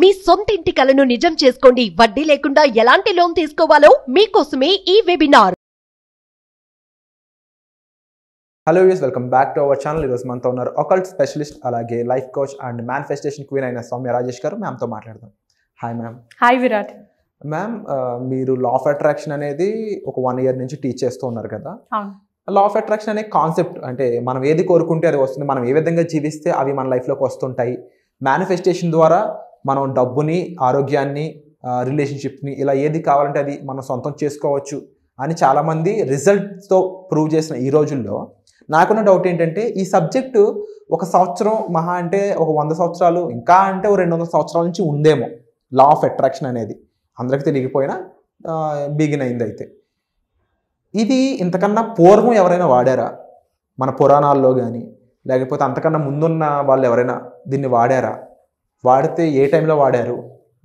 మీ సొంత ఇంటి కలను నిజం చేసుకోండి. వడ్డీ లేకుండా ఎలాంటి లోన్ తీసుకోవాలో మీకోసమే ఈ webinar. Hello views, welcome back to our channel. ఈరోజు మనతో ఉన్నారు అకల్ట్ స్పెషలిస్ట్, అలాగే life coach and manifestation queen అయిన సౌమ్య రాజేష్ గారు. మ్యామ్తో మాట్లాడదాం. Hi ma'am. Hi Virat. Ma'am, మీరు లా ఆఫ్ అట్రాక్షన్ అనేది ఒక 1 year నుంచి టీచ్ చేస్తూ ఉన్నారు కదా. అవును. లా ఆఫ్ అట్రాక్షన్ అనే కాన్సెప్ట్ అంటే మనం ఏది కోరుకుంటే అది వస్తుంది, మనం ఏ విధంగా జీవిస్తే అవి మన లైఫ్లోకి వస్తుంటాయి. మేనిఫెస్టేషన్ ద్వారా మనం డబ్బుని, ఆరోగ్యాన్ని, రిలేషన్షిప్ని, ఇలా ఏది కావాలంటే అది మనం సొంతం చేసుకోవచ్చు అని చాలామంది రిజల్ట్స్తో ప్రూవ్ చేసిన ఈ రోజుల్లో నాకున్న డౌట్ ఏంటంటే, ఈ సబ్జెక్టు 1 సంవత్సరం మహా అంటే ఒక 100 సంవత్సరాలు, ఇంకా అంటే 200 సంవత్సరాల నుంచి ఉందేమో లా ఆఫ్ అట్రాక్షన్ అనేది. అందరికీ తెలియకపోయినా బిగిన్ అయింది. అయితే ఇది ఇంతకన్నా పూర్వం ఎవరైనా వాడారా? మన పురాణాల్లో కానీ లేకపోతే అంతకన్నా ముందున్న వాళ్ళు ఎవరైనా దీన్ని వాడారా? వాడితే ఏ టైంలో వాడారు?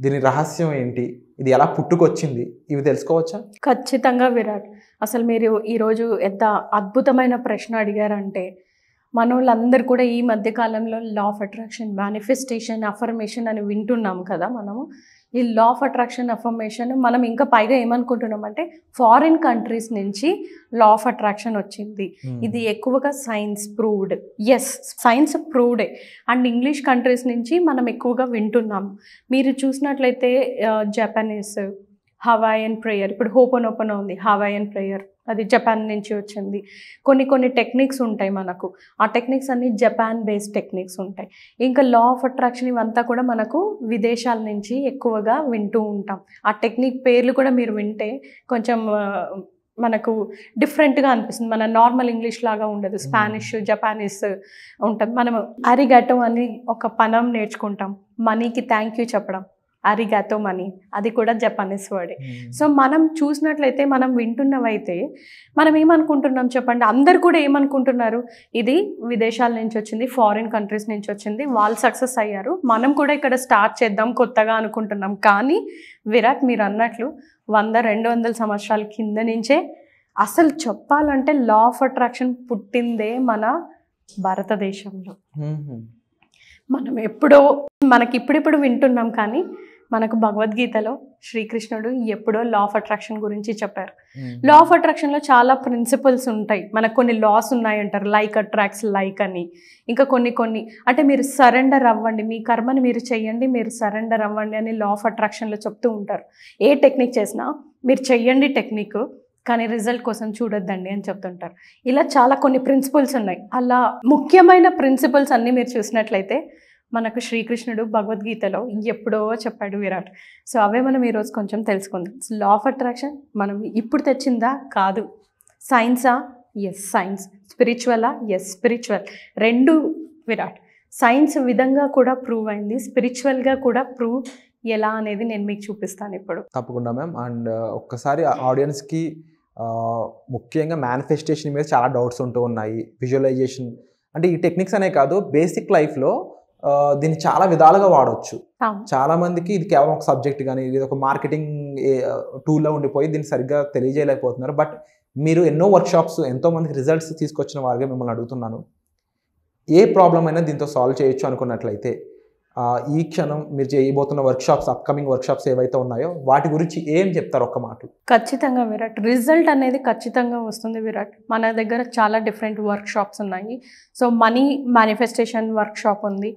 దీని రహస్యం ఏంటి? ఇది ఎలా పుట్టుకొచ్చింది? ఇవి తెలుసుకోవచ్చా? ఖచ్చితంగా విరాట్. అసలు మీరు ఈరోజు ఎంత అద్భుతమైన ప్రశ్న అడిగారంటే, మన వాళ్ళందరూ కూడా ఈ మధ్యకాలంలో లా ఆఫ్ అట్రాక్షన్, మేనిఫెస్టేషన్, అఫర్మేషన్ అని వింటున్నాం కదా. మనము ఈ లా ఆఫ్ అట్రాక్షన్, అఫర్మేషన్ మనం ఇంకా పైగా ఏమనుకుంటున్నాం అంటే ఫారిన్ కంట్రీస్ నుంచి లా ఆఫ్ అట్రాక్షన్ వచ్చింది. ఇది ఎక్కువగా సైన్స్ ప్రూవ్డ్. ఎస్, సైన్స్ ప్రూవ్డే. అండ్ ఇంగ్లీష్ కంట్రీస్ నుంచి మనం ఎక్కువగా వింటున్నాం. మీరు చూసినట్లయితే జపనీస్ హవాయన్ ప్రేయర్, ఇప్పుడు హోపోనోపోనో ఉంది, హవాయన్ ప్రేయర్ అది జపాన్ నుంచి వచ్చింది. కొన్ని టెక్నిక్స్ ఉంటాయి మనకు. ఆ టెక్నిక్స్ అన్నీ జపాన్ బేస్డ్ టెక్నిక్స్ ఉంటాయి. ఇంకా లా ఆఫ్ అట్రాక్షన్ ఇవంతా కూడా మనకు విదేశాల నుంచి ఎక్కువగా వింటూ ఉంటాం. ఆ టెక్నిక్ పేర్లు కూడా మీరు వింటే కొంచెం మనకు డిఫరెంట్గా అనిపిస్తుంది. మన నార్మల్ ఇంగ్లీష్ లాగా ఉండదు. స్పానిష్, జపానీస్ ఉంటుంది. మనం అరిగాటో అని ఒక పదం నేర్చుకుంటాం. మనీకి థ్యాంక్ యూ చెప్పడం, అరిగాతో మనీ, అది కూడా జపానీస్ వర్డే. సో మనం చూసినట్లయితే, మనం వింటున్నవైతే మనం ఏమనుకుంటున్నాం చెప్పండి? అందరు కూడా ఏమనుకుంటున్నారు? ఇది విదేశాల నుంచి వచ్చింది, ఫారిన్ కంట్రీస్ నుంచి వచ్చింది, వాళ్ళు సక్సెస్ అయ్యారు, మనం కూడా ఇక్కడ స్టార్ట్ చేద్దాం కొత్తగా అనుకుంటున్నాం. కానీ విరాట్, మీరు అన్నట్లు 100-200 సంవత్సరాల కింద నుంచే అసలు చెప్పాలంటే లా ఆఫ్ అట్రాక్షన్ పుట్టిందే మన భారతదేశంలో. మనం ఎప్పుడో మనకి ఇప్పుడిప్పుడు వింటున్నాం, కానీ మనకు భగవద్గీతలో శ్రీకృష్ణుడు ఎప్పుడో లా ఆఫ్ అట్రాక్షన్ గురించి చెప్పారు. లా ఆఫ్ అట్రాక్షన్లో చాలా ప్రిన్సిపల్స్ ఉంటాయి. మనకు కొన్ని లాస్ ఉన్నాయంటారు, లైక్ అట్రాక్ట్స్ లైక్ అని. ఇంకా కొన్ని అంటే మీరు సరెండర్ అవ్వండి, మీ కర్మని మీరు చెయ్యండి, మీరు సరెండర్ అవ్వండి అని లా ఆఫ్ అట్రాక్షన్లో చెప్తూ ఉంటారు. ఏ టెక్నిక్ చేసినా మీరు చెయ్యండి టెక్నిక్, కానీ రిజల్ట్ కోసం చూడొద్దండి అని చెప్తుంటారు. ఇలా చాలా కొన్ని ప్రిన్సిపల్స్ ఉన్నాయి. అలా ముఖ్యమైన ప్రిన్సిపల్స్ అన్నీ మీరు చూసినట్లయితే మనకు శ్రీకృష్ణుడు భగవద్గీతలో ఎప్పుడో చెప్పాడు విరాట్. సో అవే మనం ఈరోజు కొంచెం తెలుసుకుందాం. లా ఆఫ్ అట్రాక్షన్ మనం ఇప్పుడు తెచ్చిందా? కాదు. సైన్సా? Yes science. స్పిరిచువలా? Yes spiritual. రెండు విరాట్. సైన్స్ విధంగా కూడా ప్రూవ్ అయింది, స్పిరిచువల్గా కూడా ప్రూవ్ ఎలా అనేది నేను మీకు చూపిస్తాను ఇప్పుడు. తప్పకుండా మ్యామ్. అండ్ ఒక్కసారి ఆడియన్స్కి ముఖ్యంగా మేనిఫెస్టేషన్ మీద చాలా డౌట్స్ ఉంటూ ఉన్నాయి. విజువలైజేషన్ అంటే ఈ టెక్నిక్స్ అనే కాదు, బేసిక్ లైఫ్లో దీన్ని చాలా విధాలుగా వాడవచ్చు. చాలా మందికి ఇది కేవలం ఒక సబ్జెక్ట్ కానీ ఇది ఒక మార్కెటింగ్ టూల్లో ఉండిపోయి దీన్ని సరిగ్గా తెలియజేయలేకపోతున్నారు. బట్ మీరు ఎన్నో వర్క్షాప్స్, ఎంతో మందికి రిజల్ట్స్ తీసుకొచ్చిన వారిగా మిమ్మల్ని అడుగుతున్నాను, ఏ ప్రాబ్లం అయినా దీంతో సాల్వ్ చేయొచ్చు అనుకున్నట్లయితే ఈ క్షణం మీరు చేయబోతున్న వర్క్షాప్స్, అప్కమింగ్ వర్క్షాప్స్ ఏవైతే ఉన్నాయో వాటి గురించి ఏం చెప్తారు ఒక్క మాట? ఖచ్చితంగా విరాట్, రిజల్ట్ అనేది ఖచ్చితంగా వస్తుంది విరాట్. మన దగ్గర చాలా డిఫరెంట్ వర్క్షాప్స్ ఉన్నాయి. సో మనీ మేనిఫెస్టేషన్ వర్క్షాప్ ఉంది.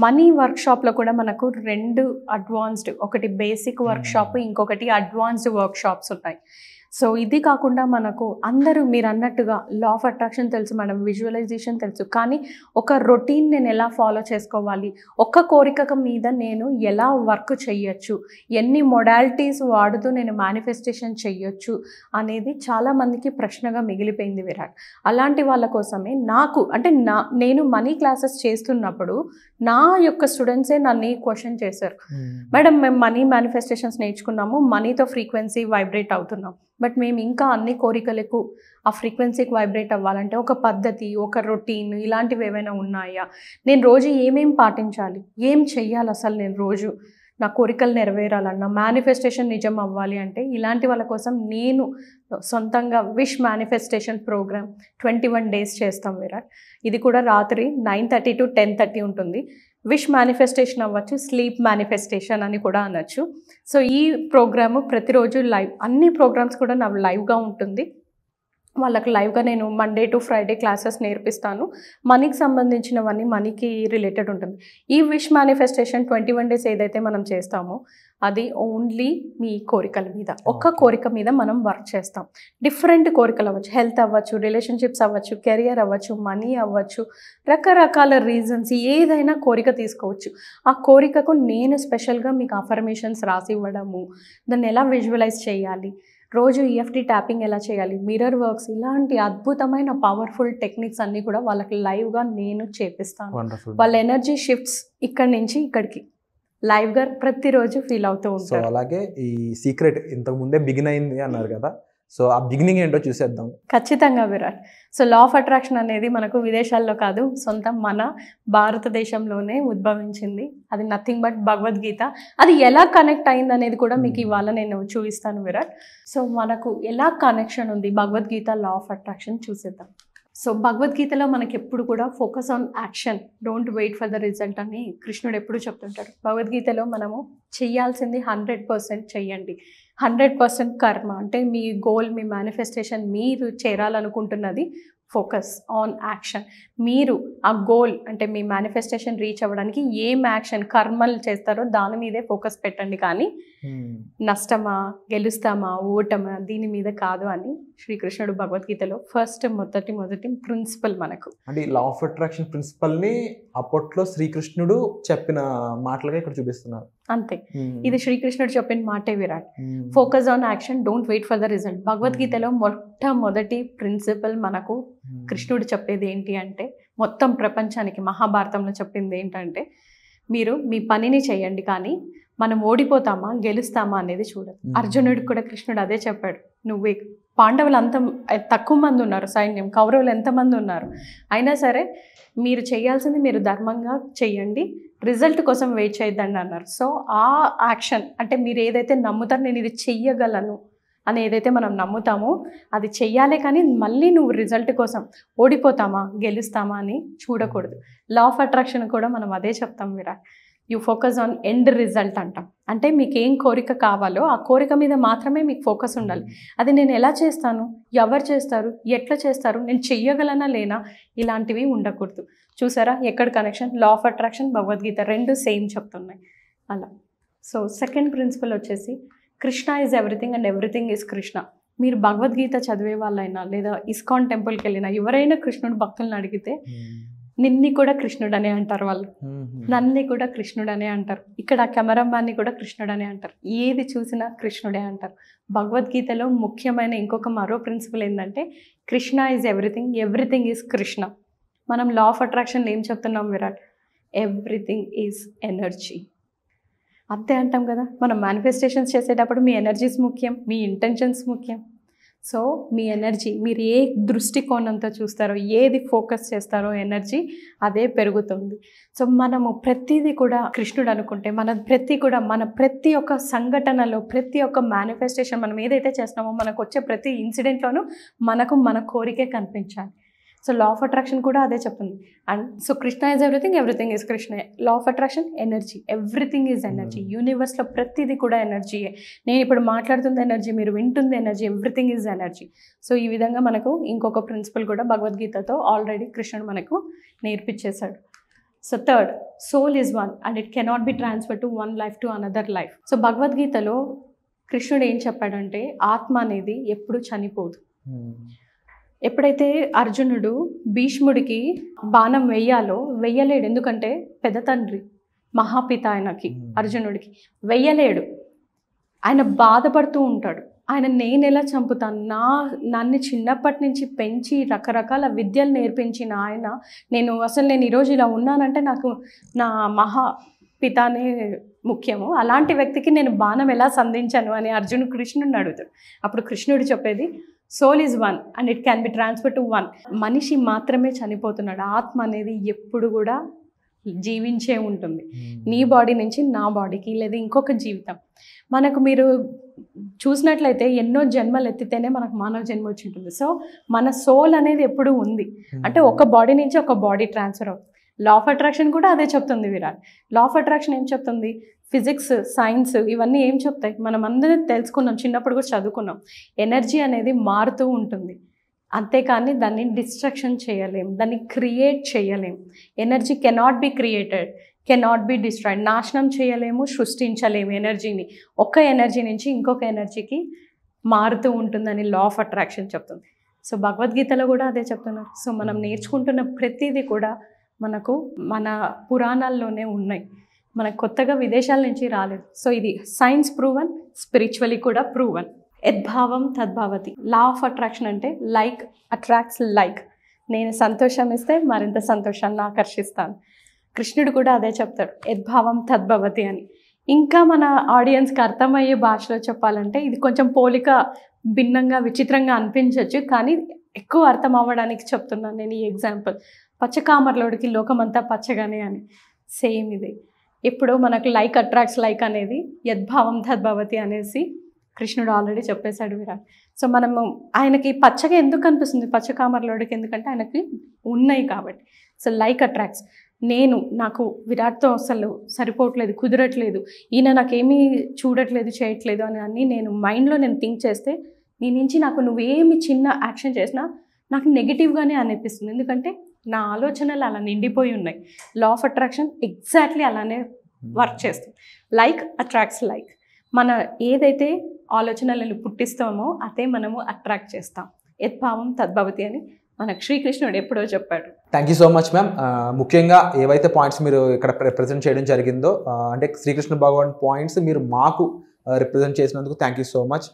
మనీ వర్క్షాప్లో కూడా మనకు 2 అడ్వాన్స్డ్, ఒకటి బేసిక్ వర్క్షాప్, ఇంకొకటి అడ్వాన్స్డ్ వర్క్షాప్స్ ఉన్నాయి. సో ఇది కాకుండా మనకు అందరూ మీరు అన్నట్టుగా లా ఆఫ్ అట్రాక్షన్ తెలుసు, మనం విజువలైజేషన్ తెలుసు, కానీ ఒక రొటీన్ నేను ఎలా ఫాలో చేసుకోవాలి, ఒక్క కోరిక మీద నేను ఎలా వర్క్ చేయొచ్చు, ఎన్ని మొడాలిటీస్ వాడుతూ నేను మేనిఫెస్టేషన్ చెయ్యొచ్చు అనేది చాలామందికి ప్రశ్నగా మిగిలిపోయింది విరాట్. అలాంటి వాళ్ళ కోసమే నేను మనీ క్లాసెస్ చేస్తున్నప్పుడు నా యొక్క స్టూడెంట్సే నన్ను ఈ క్వశ్చన్ చేశారు, మేడం మేము మనీ మేనిఫెస్టేషన్స్ నేర్చుకున్నాము, మనీతో ఫ్రీక్వెన్సీ వైబ్రేట్ అవుతున్నాం, బట్ మేము ఇంకా అన్ని కోరికలకు ఆ ఫ్రీక్వెన్సీకి వైబ్రేట్ అవ్వాలంటే ఒక పద్ధతి, ఒక రొటీన్ ఇలాంటివి ఏమైనా ఉన్నాయా, నేను రోజు ఏమేం పాటించాలి, ఏం చెయ్యాలి, అసలు నేను రోజు నా కోరికలు నెరవేరాలన్నా, మేనిఫెస్టేషన్ నిజం అవ్వాలి అంటే, ఇలాంటి వాళ్ళ కోసం నేను సొంతంగా విష్ మేనిఫెస్టేషన్ ప్రోగ్రామ్ 21 days చేస్తాం విరాట్. ఇది కూడా రాత్రి 9:30 to 10:30 ఉంటుంది. విష్ మేనిఫెస్టేషన్ అవ్వచ్చు, స్లీప్ మేనిఫెస్టేషన్ అని కూడా అనొచ్చు. సో ఈ ప్రోగ్రాము ప్రతిరోజు లైవ్, అన్ని ప్రోగ్రామ్స్ కూడా నా లైవ్గా ఉంటుంది. వాళ్ళకి లైవ్గా నేను మండే టు ఫ్రైడే క్లాసెస్ నేర్పిస్తాను. మనీకి సంబంధించినవన్నీ మనీకి రిలేటెడ్ ఉంటుంది. ఈ విష్ మేనిఫెస్టేషన్ 21 days ఏదైతే మనం చేస్తామో అది ఓన్లీ మీ కోరికల మీద, ఒక్క కోరిక మీద మనం వర్క్ చేస్తాం. డిఫరెంట్ కోరికలు అవ్వచ్చు, హెల్త్ అవ్వచ్చు, రిలేషన్షిప్స్ అవ్వచ్చు, కెరియర్ అవ్వచ్చు, మనీ అవ్వచ్చు, రకరకాల రీజన్స్, ఏదైనా కోరిక తీసుకోవచ్చు. ఆ కోరికకు నేను స్పెషల్గా మీకు అఫర్మేషన్స్ రాసి ఇవ్వడము, దాన్ని ఎలా విజువలైజ్ చేయాలి, రోజు EFT ట్యాపింగ్ ఎలా చేయాలి, మిర్రర్ వర్క్స్, ఇలాంటి అద్భుతమైన పవర్ఫుల్ టెక్నిక్స్ అన్నీ కూడా వాళ్ళకి లైవ్గా నేను చేపిస్తాను. వాళ్ళ ఎనర్జీ షిఫ్ట్స్ ఇక్కడి నుంచి ఇక్కడికి లైవ్గా ప్రతిరోజు ఫీల్ అవుతూ సో ఉంటారు. అలాగే ఈ సీక్రెట్ ఇంతకు ముందే బిగిన్ అయింది అన్నారు కదా, సో ఆ బిగినింగ్ ఏంటో చూసేద్దాం. ఖచ్చితంగా Virat. So law of attraction అనేది మనకు విదేశాల్లో కాదు, సొంతం మన భారతదేశంలోనే ఉద్భవించింది. అది నథింగ్ బట్ భగవద్గీత. అది ఎలా కనెక్ట్ అయింది అనేది కూడా మీకు ఇవాళ నేను చూపిస్తాను విరాట్. సో మనకు ఎలా కనెక్షన్ ఉంది భగవద్గీత, లా ఆఫ్ అట్రాక్షన్ చూసేద్దాం. సో భగవద్గీతలో మనకి ఎప్పుడు కూడా focus on action, don't wait for the result అని కృష్ణుడు ఎప్పుడు చెప్తుంటాడు. భగవద్గీతలో మనము చెయ్యాల్సింది 100% చెయ్యండి. 100% కర్మ అంటే మీ గోల్, మీ మేనిఫెస్టేషన్, మీరు చేరాలనుకుంటున్నది ఫోకస్ ఆన్ యాక్షన్. మీరు ఆ గోల్ అంటే మీ మేనిఫెస్టేషన్ రీచ్ అవ్వడానికి ఏం యాక్షన్ కర్మలు చేస్తారో దాని మీదే ఫోకస్ పెట్టండి, కానీ నష్టమా, గెలుస్తామా, ఓటమా దీని మీద కాదు అని శ్రీకృష్ణుడు భగవద్గీతలో మొదటి ప్రిన్సిపల్ మనకు. అంటే లా ఆఫ్ అట్రాక్షన్ ప్రిన్సిపల్ ని అప్పట్లో శ్రీకృష్ణుడు చెప్పిన మాటలుగా ఇక్కడ చూపిస్తున్నారు. అంతే, ఇది శ్రీకృష్ణుడు చెప్పిన మాటే Virat. Focus on action, don't wait for the result. భగవద్గీతలో మొట్టమొదటి ప్రిన్సిపల్ మనకు కృష్ణుడు చెప్పేది ఏంటి అంటే, మొత్తం ప్రపంచానికి మహాభారతంలో చెప్పింది ఏంటంటే, మీరు మీ పనిని చేయండి కానీ మనం ఓడిపోతామా గెలుస్తామా అనేది చూడదు. అర్జునుడికి కూడా కృష్ణుడు అదే చెప్పాడు. నువ్వే, పాండవులు అంత తక్కువ మంది ఉన్నారు సైన్యం, కౌరవులు ఎంతమంది ఉన్నారు, అయినా సరే మీరు చేయాల్సింది మీరు ధర్మంగా చెయ్యండి, రిజల్ట్ కోసం వెయిట్ చేయొద్దండి అన్నారు. సో ఆ యాక్షన్ అంటే మీరు ఏదైతే నమ్ముతారో, నేను ఇది చెయ్యగలను అని ఏదైతే మనం నమ్ముతామో అది చెయ్యాలే, కానీ మళ్ళీ నువ్వు రిజల్ట్ కోసం ఓడిపోతామా గెలుస్తామా అని చూడకూడదు. లా ఆఫ్ అట్రాక్షన్ కూడా మనం అదే చెప్తాం Virat. You focus on end result అంటాం. అంటే మీకు ఏం కోరిక కావాలో ఆ కోరిక మీద మాత్రమే మీకు ఫోకస్ ఉండాలి. అది నేను ఎలా చేస్తాను, ఎవరు చేస్తారు, ఎట్లా చేస్తారు, నేను చెయ్యగలనా లేనా, ఇలాంటివి ఉండకూడదు. చూసారా ఎక్కడ connection? Law of attraction, Bhagavad Gita రెండు సేమ్ చెప్తున్నాయి అలా. సో సెకండ్ ప్రిన్సిపల్ వచ్చేసి Krishna is everything and everything is Krishna. మీరు భగవద్గీత చదివే వాళ్ళైనా లేదా ఇస్కాన్ టెంపుల్కి వెళ్ళినా ఎవరైనా కృష్ణుడు భక్తులను అడిగితే నిన్ని కూడా కృష్ణుడు అనే అంటారు వాళ్ళు, నన్ని కూడా కృష్ణుడు అనే అంటారు, ఇక్కడ కెమెరామ్యాన్ని కూడా కృష్ణుడు అనే అంటారు, ఏది చూసినా కృష్ణుడే అంటారు. భగవద్గీతలో ముఖ్యమైన ఇంకొక మరో ప్రిన్సిపల్ ఏంటంటే Krishna is everything, everything is Krishna. మనం లా ఆఫ్ అట్రాక్షన్లో ఏం చెప్తున్నాం విరాట్? Everything is energy. అంతే అంటాం కదా, మనం మేనిఫెస్టేషన్స్ చేసేటప్పుడు మీ ఎనర్జీస్ ముఖ్యం, మీ ఇంటెన్షన్స్ ముఖ్యం. సో మీ ఎనర్జీ, మీరు ఏ దృష్టికోణంతో చూస్తారో, ఏది ఫోకస్ చేస్తారో ఎనర్జీ అదే పెరుగుతుంది. సో మనము ప్రతిదీ కూడా కృష్ణుడు అనుకుంటే మన ప్రతి ఒక్క సంఘటనలో, ప్రతి ఒక్క మేనిఫెస్టేషన్ మనం ఏదైతే చేస్తున్నామో మనకు వచ్చే ప్రతి ఇన్సిడెంట్లోనూ మనకు మన కోరికే కనిపించాలి. సో లా ఆఫ్ అట్రాక్షన్ కూడా అదే చెప్తుంది. And so Krishna is everything, everything is Krishna. Law of attraction energy, everything is energy. యూనివర్స్లో ప్రతిదీ కూడా ఎనర్జీయే. నేను ఇప్పుడు మాట్లాడుతుంది ఎనర్జీ, మీరు వింటుంది energy, everything is energy. So ఈ విధంగా మనకు ఇంకొక ప్రిన్సిపల్ కూడా భగవద్గీతతో ఆల్రెడీ కృష్ణుడు మనకు నేర్పించేశాడు. So third, soul is one and it cannot be transfer to one life to another life. So భగవద్గీతలో కృష్ణుడు ఏం చెప్పాడంటే ఆత్మ అనేది ఎప్పుడు చనిపోదు. ఎప్పుడైతే అర్జునుడు భీష్ముడికి బాణం వెయ్యలేడు, ఎందుకంటే పెద్ద తండ్రి మహాపిత ఆయనకి, అర్జునుడికి వెయ్యలేడు. ఆయన బాధపడుతూ ఉంటాడు. ఆయన నేను ఎలా చంపుతాను, నన్ను చిన్నప్పటి నుంచి పెంచి రకరకాల విద్యలు నేర్పించిన ఆయన, నేను ఈరోజు ఇలా ఉన్నానంటే నాకు నా మహాపితానే ముఖ్యము, అలాంటి వ్యక్తికి నేను బాణం ఎలా సంధించాను అని అర్జునుడు కృష్ణుడిని అడుగుతాడు. అప్పుడు కృష్ణుడు చెప్పేది soul is one and it can be transfer to one. మనిషి మాత్రమే చనిపోతున్నాడు, ఆత్మ అనేది ఎప్పుడు కూడా జీవించే ఉంటుంది. నీ బాడీ నుంచి నా బాడీకి, లేదా ఇంకొక జీవితం. మనకు మీరు చూసినట్లయితే ఎన్నో జన్మలు ఎత్తితేనే మనకు మానవ జన్మ వచ్చి ఉంటుంది. సో మన సోల్ అనేది ఎప్పుడు ఉంది, అంటే ఒక బాడీ నుంచి ఒక బాడీ ట్రాన్స్ఫర్ అవుతుంది. లా ఆఫ్ అట్రాక్షన్ కూడా అదే చెప్తుంది విరాట్. లా ఆఫ్ అట్రాక్షన్ ఏం చెప్తుంది? ఫిజిక్స్, సైన్స్ ఇవన్నీ ఏం చెప్తాయి? మనం అందరం తెలుసుకున్నాం, చిన్నప్పుడు కూడా చదువుకున్నాం. ఎనర్జీ అనేది మారుతూ ఉంటుంది, అంతేకాని దాన్ని డిస్ట్రక్షన్ చేయలేం, దాన్ని క్రియేట్ చేయలేం. Energy cannot be created, cannot be destroyed. నాశనం చేయలేము, సృష్టించలేము ఎనర్జీని. ఒక ఎనర్జీ నుంచి ఇంకొక ఎనర్జీకి మారుతూ ఉంటుందని లా ఆఫ్ అట్రాక్షన్ చెప్తుంది. సో భగవద్గీతలో కూడా అదే చెప్తున్నారు. సో మనం నేర్చుకుంటున్న ప్రతిదీ కూడా మనకు మన పురాణాల్లోనే ఉన్నాయి, మనకు కొత్తగా విదేశాల నుంచి రాలేదు. సో ఇది సైన్స్ ప్రూవన్, స్పిరిచువలీ కూడా ప్రూవన్. యద్భావం తద్భావతి. లా ఆఫ్ అట్రాక్షన్ అంటే లైక్ అట్రాక్ట్స్ లైక్. నేను సంతోషం ఇస్తే మరింత సంతోషాన్ని ఆకర్షిస్తాను. కృష్ణుడు కూడా అదే చెప్తాడు, యద్భావం తద్భవతి అని. ఇంకా మన ఆడియన్స్కి అర్థమయ్యే భాషలో చెప్పాలంటే ఇది కొంచెం పోలిక భిన్నంగా విచిత్రంగా అనిపించవచ్చు, కానీ ఎక్కువ అర్థం అవ్వడానికి చెప్తున్నాను నేను ఈ ఎగ్జాంపుల్. పచ్చకామర్లోడికి లోకమంతా పచ్చగానే అని. సేమ్ ఇది. ఇప్పుడు మనకు లైక్ అట్రాక్ట్స్ లైక్ అనేది యద్భావం తద్భవతి అనేసి కృష్ణుడు ఆల్రెడీ చెప్పేశాడు విరాట్. సో మనము ఆయనకి పచ్చగా ఎందుకు అనిపిస్తుంది పచ్చకామర్లోడికి? ఎందుకంటే ఆయనకి ఉన్నాయి కాబట్టి. So like attracts. నాకు విరాట్తో అసలు సరిపోవట్లేదు, కుదరట్లేదు, ఈయన నాకేమీ చూడట్లేదు, చేయట్లేదు అని అన్నీ నేను మైండ్లో థింక్ చేస్తే నీ నుంచి నువ్వేమి చిన్న యాక్షన్ చేసినా నాకు నెగిటివ్గానే అనిపిస్తుంది. ఎందుకంటే నా ఆలోచనలు అలా నిండిపోయి ఉన్నాయి. లా ఆఫ్ అట్రాక్షన్ ఎగ్జాక్ట్లీ అలానే వర్క్ చేస్తుంది. Like attracts like. మన ఏదైతే ఆలోచనలను పుట్టిస్తామో అదే మనము అట్రాక్ట్ చేస్తాం. యద్భావం తద్భవతి అని మనకు శ్రీకృష్ణుడు ఎప్పుడో చెప్పాడు. Thank you so much ma'am. ముఖ్యంగా ఏవైతే పాయింట్స్ మీరు ఇక్కడ రిప్రజెంట్ చేయడం జరిగిందో, అంటే శ్రీకృష్ణ భగవాన్ పాయింట్స్ మీరు మాకు రిప్రజెంట్ చేసినందుకు థ్యాంక్ యూ సో మచ్.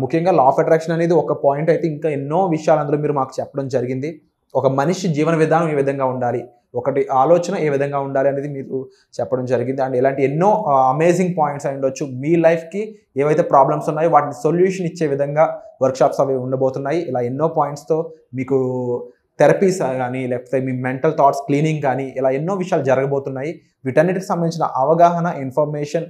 ముఖ్యంగా లా ఆఫ్ అట్రాక్షన్ అనేది ఒక పాయింట్ అయితే ఇంకా ఎన్నో విషయాలు అందులో మీరు మాకు చెప్పడం జరిగింది. ఒక మనిషి జీవన విధానం ఏ విధంగా ఉండాలి, ఒకటి ఆలోచన ఏ విధంగా ఉండాలి అనేది మీరు చెప్పడం జరిగింది. అండ్ ఇలాంటి ఎన్నో అమేజింగ్ పాయింట్స్ అయి ఉండొచ్చు. మీ లైఫ్కి ఏవైతే ప్రాబ్లమ్స్ ఉన్నాయో వాటిని సొల్యూషన్ ఇచ్చే విధంగా వర్క్షాప్స్ అవి ఉండబోతున్నాయి. ఇలా ఎన్నో పాయింట్స్తో మీకు థెరపీస్ కానీ, లేకపోతే మీ మెంటల్ థాట్స్ క్లీనింగ్ కానీ, ఇలా ఎన్నో విషయాలు జరగబోతున్నాయి. వీటన్నిటికి సంబంధించిన అవగాహన, ఇన్ఫర్మేషన్,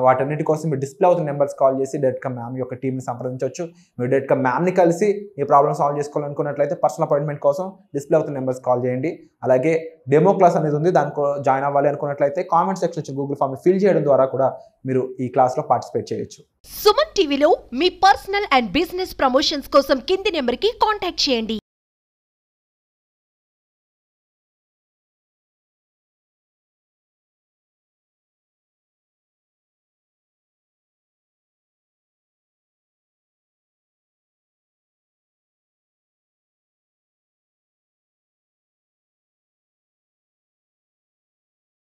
వాటన్నిటి కోసం మీరు డిస్ప్లే అవుతున్న నెంబర్స్ కాల్ చేసి డైరెక్ట్గా మ్యామ్ యొక్క టీమ్ని సంప్రదించవచ్చు. మీరు డైరెక్ట్గా మ్యామ్ని కలిసి ఈ ప్రాబ్లమ్ సాల్వ్ చేసుకోవాలనుకున్నట్లయితే పర్సనల్ అపాయింట్మెంట్ కోసం డిస్ప్లే అవుతున్న నెంబర్స్ కాల్ చేయండి. అలాగే డెమో క్లాస్ అనేది ఉంది, దానికి జాయిన్ అవ్వాలి అనుకున్నట్లయితే కామెంట్ సెక్షన్ నుంచి గూగుల్ ఫామ్ ఫిల్ చేయడం ద్వారా కూడా మీరు ఈ క్లాస్లో పార్టిసిపేట్ చేయొచ్చు. సుమన్ టీవీలో మీ పర్సనల్ అండ్ బిజినెస్ ప్రమోషన్స్ కోసం కింది నెంబర్కి కాంటాక్ట్ చేయండి.